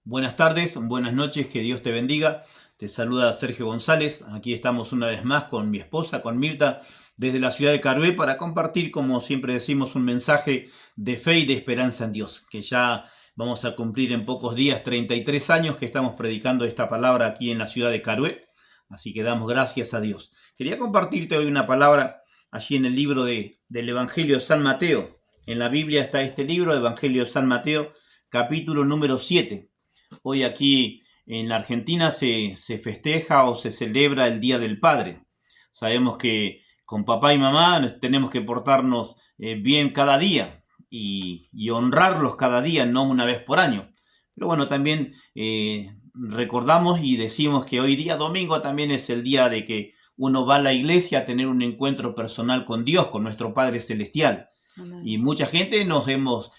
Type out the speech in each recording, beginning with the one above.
Buenas tardes, buenas noches, que Dios te bendiga. Te saluda Sergio González. Aquí estamos una vez más con mi esposa, con Mirta, desde la ciudad de Carué para compartir, como siempre decimos, un mensaje de fe y de esperanza en Dios, que ya vamos a cumplir en pocos días 33 años que estamos predicando esta palabra aquí en la ciudad de Carué. Así que damos gracias a Dios. Quería compartirte hoy una palabra allí en el libro del Evangelio de San Mateo. En la Biblia está este libro, Evangelio de San Mateo, capítulo número 7. Hoy aquí en la Argentina se festeja o se celebra el Día del Padre. Sabemos que con papá y mamá tenemos que portarnos bien cada día y honrarlos cada día, no una vez por año. Pero bueno, también recordamos y decimos que hoy día domingo también es el día de que uno va a la iglesia a tener un encuentro personal con Dios, con nuestro Padre Celestial. Amén. Y mucha gente nos hemos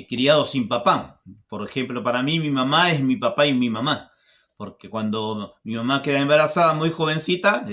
criado sin papá. Por ejemplo, para mí mi mamá es mi papá y mi mamá, porque cuando mi mamá queda embarazada muy jovencita,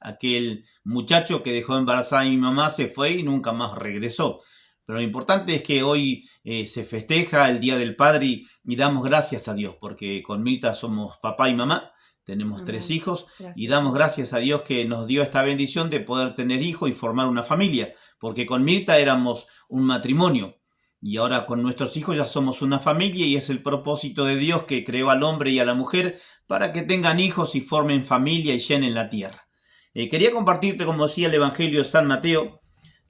aquel muchacho que dejó embarazada a mi mamá se fue y nunca más regresó. Pero lo importante es que hoy se festeja el Día del Padre y damos gracias a Dios, porque con Mirta somos papá y mamá. Tenemos Amén. 3 hijos. Gracias. Y damos gracias a Dios que nos dio esta bendición de poder tener hijos y formar una familia, porque con Mirta éramos un matrimonio y ahora con nuestros hijos ya somos una familia, y es el propósito de Dios que creó al hombre y a la mujer para que tengan hijos y formen familia y llenen la tierra. Quería compartirte, como decía, el Evangelio de San Mateo,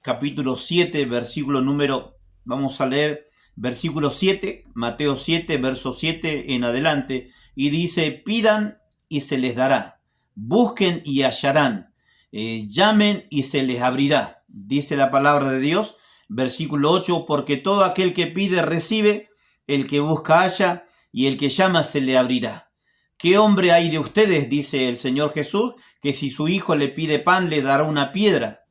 capítulo 7, versículo número, vamos a leer versículo 7, Mateo 7, verso 7 en adelante, y dice: pidan y se les dará, busquen y hallarán, llamen y se les abrirá. Dice la palabra de Dios, versículo 8, porque todo aquel que pide recibe, el que busca halla, y el que llama se le abrirá. ¿Qué hombre hay de ustedes, dice el Señor Jesús, que si su hijo le pide pan le dará una piedra?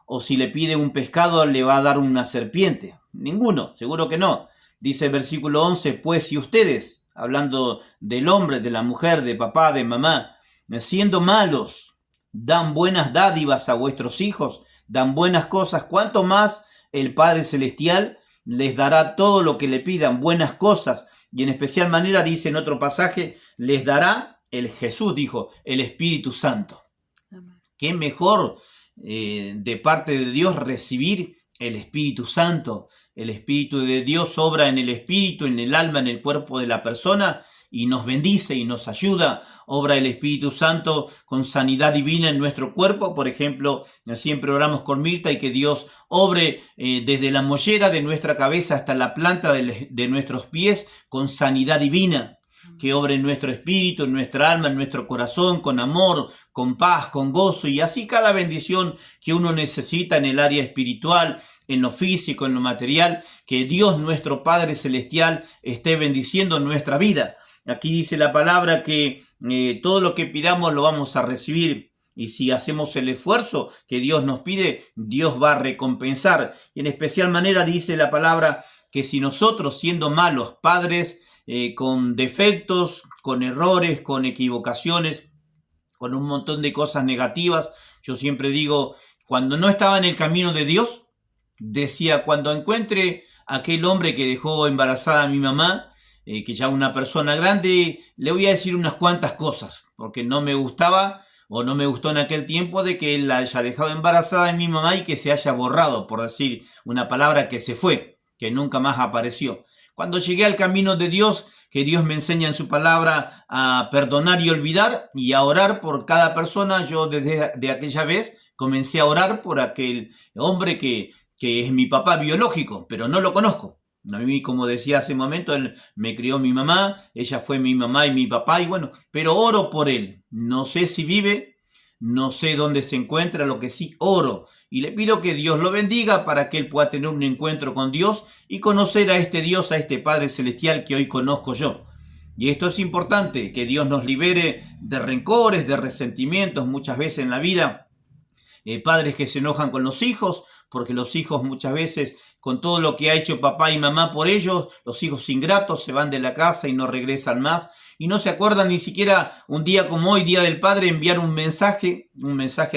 ¿O si le pide un pescado le va a dar una serpiente? Ninguno, seguro que no. Dice el versículo 11, pues si ustedes, hablando del hombre, de la mujer, de papá, de mamá, siendo malos, dan buenas dádivas a vuestros hijos, dan buenas cosas, ¿cuánto más el Padre Celestial les dará todo lo que le pidan, buenas cosas? Y en especial manera, dice en otro pasaje, les dará Jesús dijo, el Espíritu Santo. Amén. Qué mejor de parte de Dios recibir el Espíritu Santo. El Espíritu de Dios obra en el espíritu, en el alma, en el cuerpo de la persona y nos bendice y nos ayuda. Obra el Espíritu Santo con sanidad divina en nuestro cuerpo. Por ejemplo, siempre oramos con Mirta y que Dios obre desde la mollera de nuestra cabeza hasta la planta de nuestros pies con sanidad divina. Que obre en nuestro espíritu, en nuestra alma, en nuestro corazón, con amor, con paz, con gozo, y así cada bendición que uno necesita en el área espiritual, en lo físico, en lo material, que Dios nuestro Padre Celestial esté bendiciendo nuestra vida. Aquí dice la palabra que todo lo que pidamos lo vamos a recibir, y si hacemos el esfuerzo que Dios nos pide, Dios va a recompensar. Y en especial manera dice la palabra que si nosotros, siendo malos padres, con defectos, con errores, con equivocaciones, con un montón de cosas negativas, yo siempre digo, cuando no estaba en el camino de Dios, decía, cuando encuentre aquel hombre que dejó embarazada a mi mamá, que ya una persona grande, le voy a decir unas cuantas cosas, porque no me gustaba o no me gustó en aquel tiempo de que él la haya dejado embarazada a mi mamá y que se haya borrado, por decir una palabra, que se fue, que nunca más apareció. Cuando llegué al camino de Dios, que Dios me enseña en su palabra a perdonar y olvidar y a orar por cada persona, yo desde aquella vez comencé a orar por aquel hombre que es mi papá biológico, pero no lo conozco. A mí, como decía hace un momento, él me crió mi mamá, ella fue mi mamá y mi papá, y bueno, pero oro por él. No sé si vive, no sé dónde se encuentra, lo que sí oro. Y le pido que Dios lo bendiga para que él pueda tener un encuentro con Dios y conocer a este Dios, a este Padre Celestial que hoy conozco yo. Y esto es importante, que Dios nos libere de rencores, de resentimientos muchas veces en la vida. Padres que se enojan con los hijos, porque los hijos muchas veces, con todo lo que ha hecho papá y mamá por ellos, los hijos ingratos se van de la casa y no regresan más. y no se acuerdan ni siquiera un día como hoy, Día del Padre, enviar un mensaje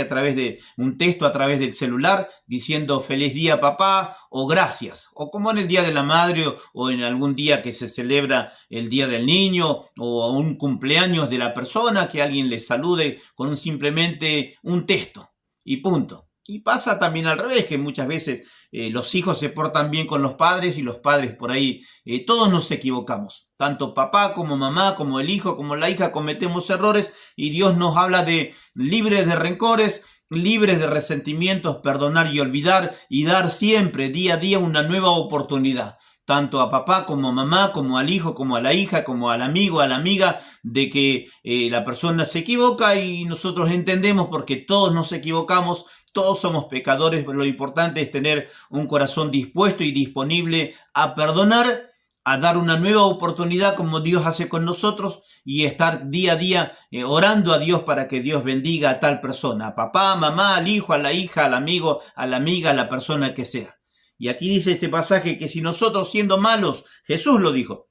a través de un texto, a través del celular, diciendo feliz día papá o gracias, o como en el Día de la Madre o en algún día que se celebra el Día del Niño o un cumpleaños de la persona, que alguien le salude con simplemente un texto y punto. Y pasa también al revés, que muchas veces los hijos se portan bien con los padres y los padres por ahí, todos nos equivocamos. Tanto papá como mamá, como el hijo, como la hija cometemos errores y Dios nos habla de libres de rencores, libres de resentimientos, perdonar y olvidar y dar siempre, día a día, una nueva oportunidad. Tanto a papá como a mamá, como al hijo, como a la hija, como al amigo, a la amiga, de que la persona se equivoca y nosotros entendemos porque todos nos equivocamos, todos somos pecadores, pero lo importante es tener un corazón dispuesto y disponible a perdonar, a dar una nueva oportunidad como Dios hace con nosotros y estar día a día orando a Dios para que Dios bendiga a tal persona, a papá, a mamá, al hijo, a la hija, al amigo, a la amiga, a la persona que sea. Y aquí dice este pasaje que si nosotros siendo malos, Jesús lo dijo,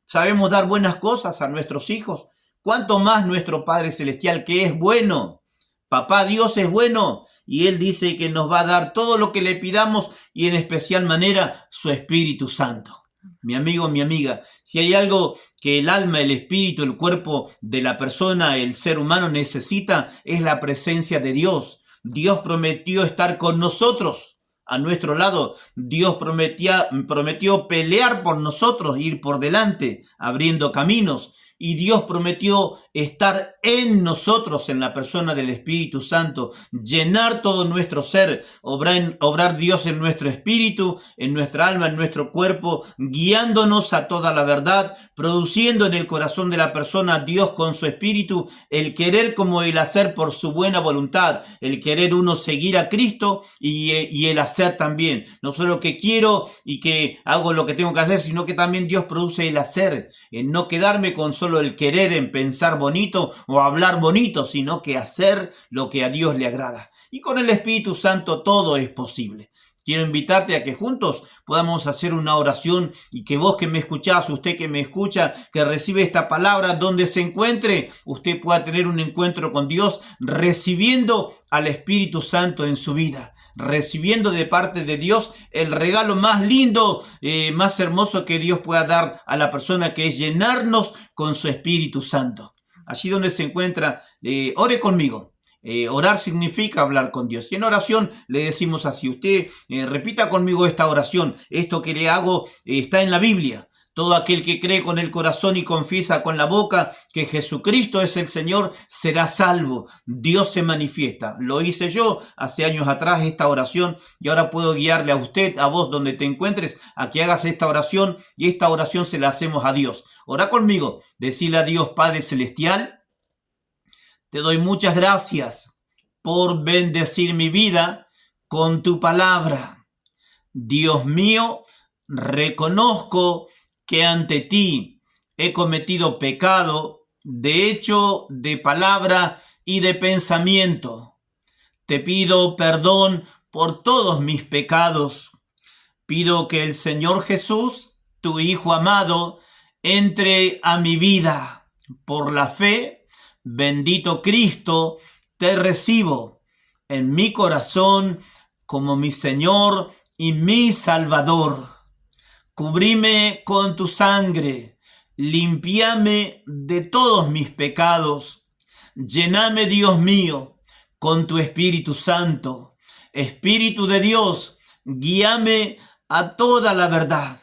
sabemos dar buenas cosas a nuestros hijos, ¿cuánto más nuestro Padre Celestial que es bueno? Papá Dios es bueno y Él dice que nos va a dar todo lo que le pidamos y en especial manera su Espíritu Santo. Mi amigo, mi amiga, si hay algo que el alma, el espíritu, el cuerpo de la persona, el ser humano necesita, es la presencia de Dios. Dios prometió estar con nosotros. A nuestro lado, Dios prometió pelear por nosotros, ir por delante, abriendo caminos. Y Dios prometió estar en nosotros, en la persona del Espíritu Santo, llenar todo nuestro ser, obrar Dios en nuestro espíritu, en nuestra alma, en nuestro cuerpo, guiándonos a toda la verdad, produciendo en el corazón de la persona Dios con su espíritu, el querer como el hacer por su buena voluntad, el querer uno seguir a Cristo y el hacer también. No solo que quiero y que hago lo que tengo que hacer, sino que también Dios produce el hacer, en no quedarme con solo el querer, en pensar bonito o hablar bonito, sino que hacer lo que a Dios le agrada. Y con el Espíritu Santo todo es posible. Quiero invitarte a que juntos podamos hacer una oración y que vos que me escuchás, usted que me escucha, que recibe esta palabra, donde se encuentre, usted pueda tener un encuentro con Dios recibiendo al Espíritu Santo en su vida, recibiendo de parte de Dios el regalo más lindo, más hermoso que Dios pueda dar a la persona, que es llenarnos con su Espíritu Santo. Allí donde se encuentra, ore conmigo. Orar significa hablar con Dios. Y en oración le decimos así, usted repita conmigo esta oración. Esto que le hago está en la Biblia. Todo aquel que cree con el corazón y confiesa con la boca que Jesucristo es el Señor, será salvo. Dios se manifiesta. Lo hice yo hace años atrás, esta oración, y ahora puedo guiarle a usted, a vos donde te encuentres, a que hagas esta oración, y esta oración se la hacemos a Dios. Ora conmigo, decile a Dios Padre Celestial, te doy muchas gracias por bendecir mi vida con tu palabra. Dios mío, reconozco que ante ti he cometido pecado de hecho, de palabra y de pensamiento. Te pido perdón por todos mis pecados. Pido que el Señor Jesús, tu Hijo amado, entre a mi vida. Por la fe, bendito Cristo, te recibo en mi corazón como mi Señor y mi Salvador. Cubrime con tu sangre, limpiame de todos mis pecados. Lléname, Dios mío, con tu Espíritu Santo. Espíritu de Dios, guíame a toda la verdad.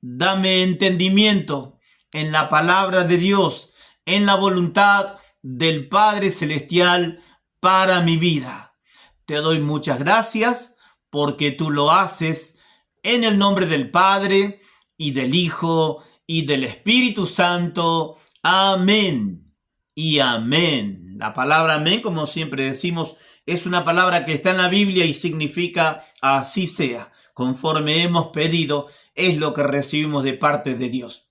Dame entendimiento en la palabra de Dios, en la voluntad del Padre Celestial para mi vida. Te doy muchas gracias porque tú lo haces en el nombre del Padre y del Hijo y del Espíritu Santo. Amén y amén. La palabra amén, como siempre decimos, es una palabra que está en la Biblia y significa así sea. Conforme hemos pedido, es lo que recibimos de parte de Dios.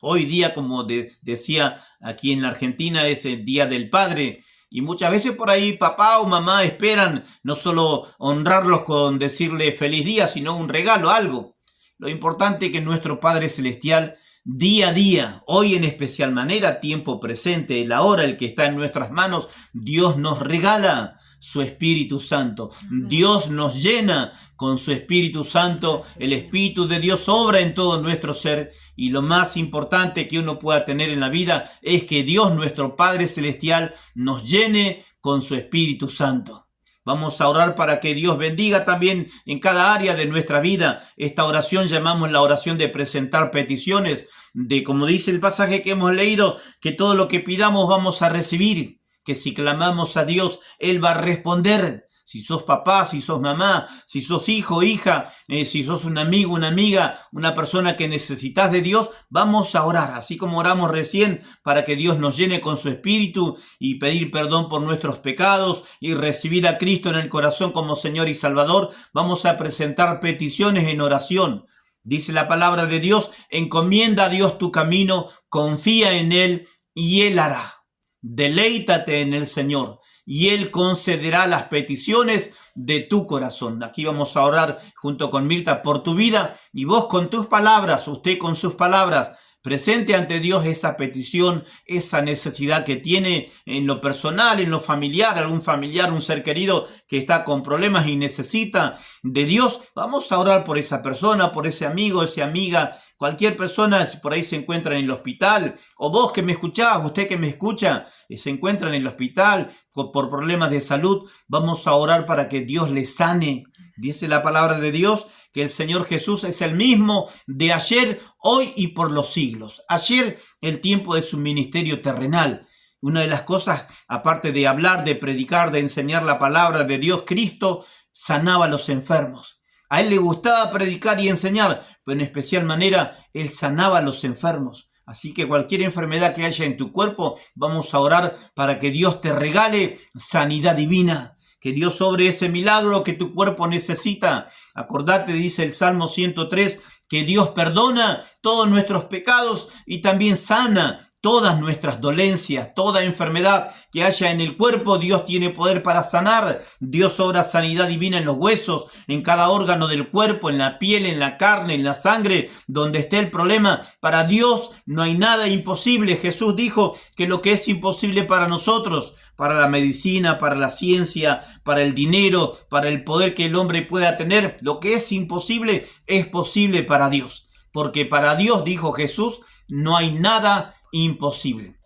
Hoy día, como decía aquí en la Argentina, es el Día del Padre. Y muchas veces por ahí papá o mamá esperan no solo honrarlos con decirle feliz día, sino un regalo, algo. Lo importante es que nuestro Padre Celestial día a día, hoy en especial manera, tiempo presente, la hora, el que está en nuestras manos, Dios nos regala su Espíritu Santo. Dios nos llena con su Espíritu Santo. El Espíritu de Dios obra en todo nuestro ser. Y lo más importante que uno pueda tener en la vida es que Dios, nuestro Padre Celestial, nos llene con su Espíritu Santo. Vamos a orar para que Dios bendiga también en cada área de nuestra vida. Esta oración llamamos la oración de presentar peticiones, de como dice el pasaje que hemos leído, que todo lo que pidamos vamos a recibir, que si clamamos a Dios, Él va a responder. Si sos papá, si sos mamá, si sos hijo, hija, si sos un amigo, una amiga, una persona que necesitas de Dios, vamos a orar, así como oramos recién para que Dios nos llene con su Espíritu y pedir perdón por nuestros pecados y recibir a Cristo en el corazón como Señor y Salvador. Vamos a presentar peticiones en oración. Dice la palabra de Dios, encomienda a Dios tu camino, confía en Él y Él hará. Deleítate en el Señor y Él concederá las peticiones de tu corazón. Aquí vamos a orar junto con Mirta por tu vida y vos con tus palabras, usted con sus palabras, presente ante Dios esa petición, esa necesidad que tiene en lo personal, en lo familiar, algún familiar, un ser querido que está con problemas y necesita de Dios. Vamos a orar por esa persona, por ese amigo, esa amiga, cualquier persona, si por ahí se encuentra en el hospital, o vos que me escuchás, usted que me escucha, se encuentra en el hospital por problemas de salud, vamos a orar para que Dios le sane. Dice la palabra de Dios que el Señor Jesús es el mismo de ayer, hoy y por los siglos. Ayer, el tiempo de su ministerio terrenal. Una de las cosas, aparte de hablar, de predicar, de enseñar la palabra de Dios, Cristo sanaba a los enfermos. A Él le gustaba predicar y enseñar, pero en especial manera, Él sanaba a los enfermos. Así que cualquier enfermedad que haya en tu cuerpo, vamos a orar para que Dios te regale sanidad divina. Que Dios obre ese milagro que tu cuerpo necesita. Acordate, dice el Salmo 103, que Dios perdona todos nuestros pecados y también sana todas nuestras dolencias, toda enfermedad que haya en el cuerpo. Dios tiene poder para sanar. Dios obra sanidad divina en los huesos, en cada órgano del cuerpo, en la piel, en la carne, en la sangre, donde esté el problema. Para Dios no hay nada imposible. Jesús dijo que lo que es imposible para nosotros, para la medicina, para la ciencia, para el dinero, para el poder que el hombre pueda tener, lo que es imposible es posible para Dios. Porque para Dios, dijo Jesús, no hay nada imposible.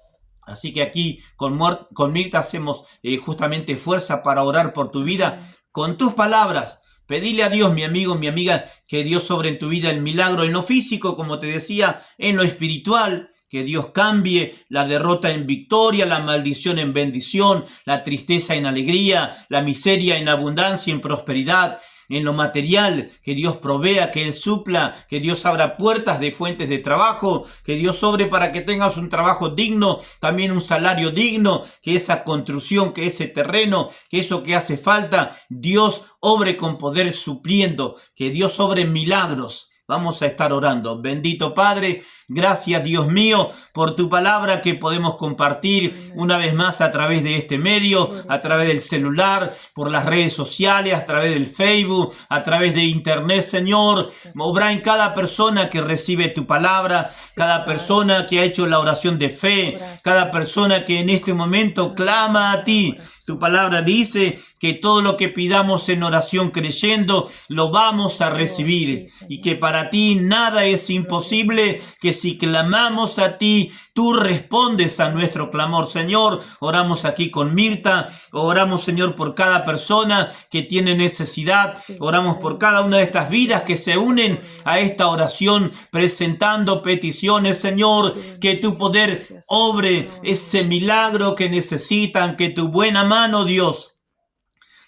Así que aquí con Mirta hacemos justamente fuerza para orar por tu vida con tus palabras. Pedile a Dios, mi amigo, mi amiga, que Dios sobre en tu vida el milagro en lo físico, como te decía, en lo espiritual. Que Dios cambie la derrota en victoria, la maldición en bendición, la tristeza en alegría, la miseria en abundancia, en prosperidad. En lo material, que Dios provea, que Él supla, que Dios abra puertas de fuentes de trabajo, que Dios sobre para que tengas un trabajo digno, también un salario digno, que esa construcción, que ese terreno, que eso que hace falta, Dios obre con poder supliendo, que Dios obre milagros. Vamos a estar orando. Bendito Padre, gracias Dios mío por tu palabra que podemos compartir una vez más a través de este medio, a través del celular, por las redes sociales, a través del Facebook, a través de internet, Señor. Obra en cada persona que recibe tu palabra, cada persona que ha hecho la oración de fe, cada persona que en este momento clama a ti. Tu palabra dice que todo lo que pidamos en oración creyendo, lo vamos a recibir. Y que para ti nada es imposible, que si clamamos a ti, tú respondes a nuestro clamor. Señor, oramos aquí con Mirta, oramos, Señor, por cada persona que tiene necesidad, oramos por cada una de estas vidas que se unen a esta oración, presentando peticiones, Señor, que tu poder obre ese milagro que necesitan, que tu buena mano, Dios,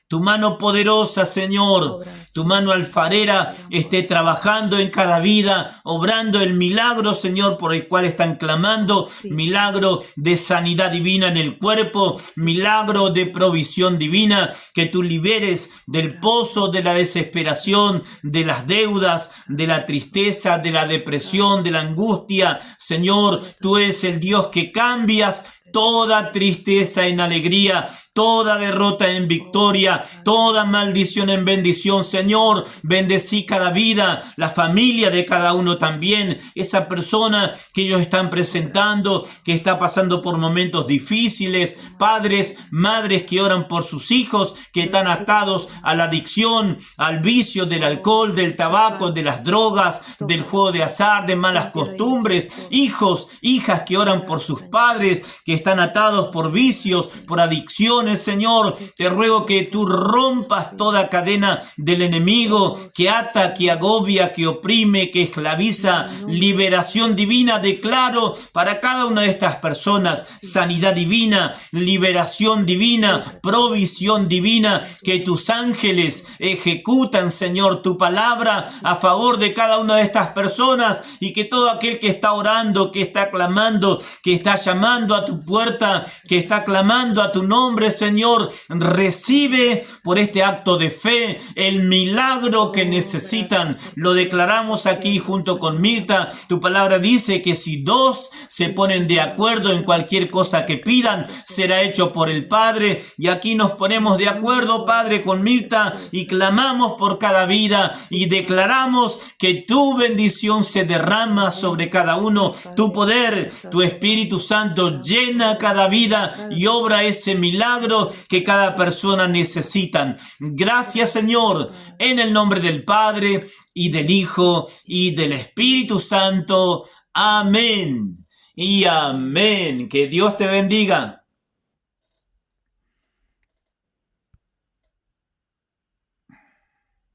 tu mano poderosa, Señor, tu mano alfarera esté trabajando en cada vida, obrando el milagro, Señor, por el cual están clamando, milagro de sanidad divina en el cuerpo, milagro de provisión divina, que tú liberes del pozo de la desesperación, de las deudas, de la tristeza, de la depresión, de la angustia. Señor, tú eres el Dios que cambias toda tristeza en alegría, toda derrota en victoria, toda maldición en bendición. Señor, bendecí cada vida, la familia de cada uno también, esa persona que ellos están presentando, que está pasando por momentos difíciles, padres, madres que oran por sus hijos, que están atados a la adicción, al vicio del alcohol, del tabaco, de las drogas, del juego de azar, de malas costumbres, hijos, hijas que oran por sus padres, que están atados por vicios, por adicciones. Señor, te ruego que tú rompas toda cadena del enemigo que ata, que agobia, que oprime, que esclaviza. Liberación divina declaro para cada una de estas personas, sanidad divina, liberación divina, provisión divina, que tus ángeles ejecutan, Señor, tu palabra a favor de cada una de estas personas, y que todo aquel que está orando, que está clamando, que está llamando a tu puerta, que está clamando a tu nombre, Señor, recibe por este acto de fe el milagro que necesitan. Lo declaramos aquí junto con Mirta. Tu palabra dice que si dos se ponen de acuerdo en cualquier cosa que pidan, será hecho por el Padre. Y aquí nos ponemos de acuerdo, Padre, con Mirta, y clamamos por cada vida y declaramos que tu bendición se derrama sobre cada uno. Tu poder, tu Espíritu Santo llena cada vida y obra ese milagro que cada persona necesitan. Gracias, Señor, en el nombre del Padre y del Hijo y del Espíritu Santo. Amén y amén. Que Dios te bendiga.